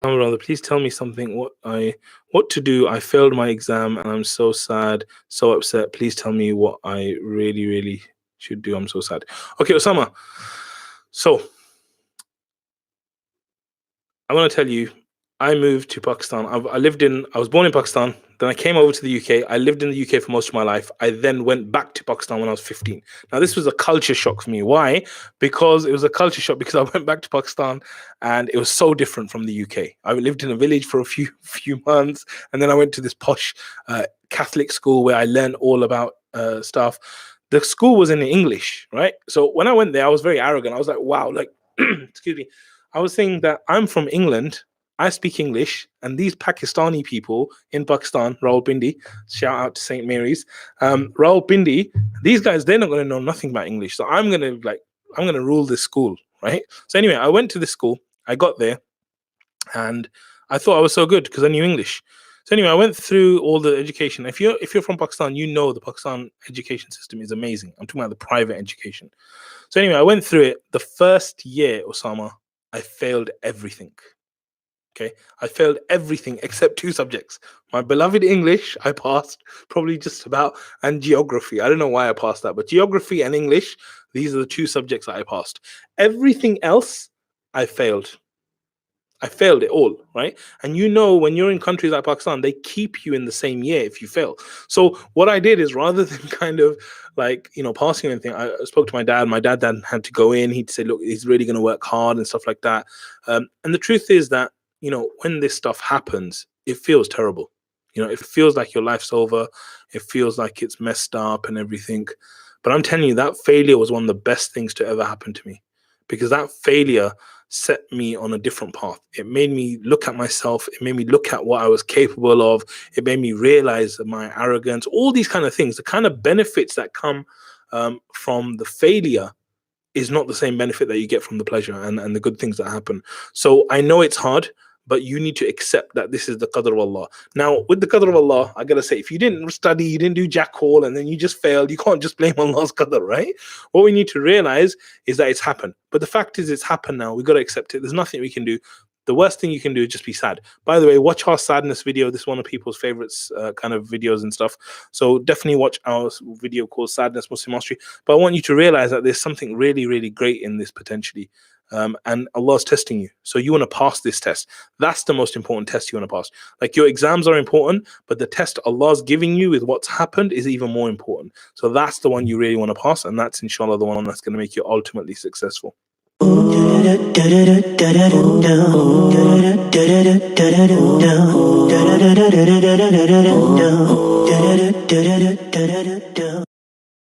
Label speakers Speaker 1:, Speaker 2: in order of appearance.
Speaker 1: Brother, please tell me something. What to do? I failed my exam and I'm so sad, so upset. Please tell me what I really should do. I'm so sad. Okay, Osama. So I want to tell you, I moved to Pakistan. I was born in Pakistan. Then I came over to the UK. I lived in the UK for most of my life. I then went back to Pakistan when I was 15. Now, this was a culture shock for me. Why? Because it was a culture shock because I went back to Pakistan and it was so different from the UK. I lived in a village for a few months, and then I went to this posh Catholic school where I learned all about stuff. The school was in English, right? So when I went there, I was very arrogant. I was like, wow, like, excuse me. I was saying that I'm from England, I speak English, and these Pakistani people in Pakistan, Rawalpindi, shout out to St. Mary's, Rawalpindi, these guys, they're not going to know nothing about English. So I'm going to rule this school, right? So anyway, I went to this school, I got there, and I thought I was so good because I knew English. So anyway, I went through all the education. If you're from Pakistan, you know the Pakistan education system is amazing. I'm talking about the private education. So anyway, I went through it. The first year, Osama, I failed everything. Okay, I failed everything except 2 subjects. My beloved English, I passed probably just about, and geography. I don't know why I passed that, but geography and English, these are the 2 subjects that I passed. Everything else, I failed. I failed it all, right? And you know, when you're in countries like Pakistan, they keep you in the same year if you fail. So what I did is, rather than kind of like, passing anything, I spoke to my dad. My dad then had to go in. He'd say, look, he's really going to work hard and stuff like that. And the truth is that, when this stuff happens, it feels terrible. It feels like your life's over. It feels like it's messed up and everything. But I'm telling you, that failure was one of the best things to ever happen to me, because that failure set me on a different path. It made me look at myself. It made me look at what I was capable of. It made me realize my arrogance, all these kind of things, the kind of benefits that come from the failure is not the same benefit that you get from the pleasure and the good things that happen. So I know it's hard, but you need to accept that this is the qadr of Allah. Now, with the qadr of Allah, I gotta say, if you didn't study, you didn't do jack all, and then you just failed, you can't just blame Allah's qadr, right? What we need to realize is that it's happened. But the fact is, it's happened now. We gotta accept it. There's nothing we can do. The worst thing you can do is just be sad. By the way, watch our sadness video. This is one of people's favorites kind of videos and stuff. So definitely watch our video called Sadness Muslim Mastery. But I want you to realize that there's something really great in this potentially. And Allah's testing you. So you want to pass this test. That's the most important test you want to pass. Like, your exams are important, but the test Allah's giving you with what's happened is even more important. So that's the one you really want to pass. And that's, inshallah, the one that's going to make you ultimately successful.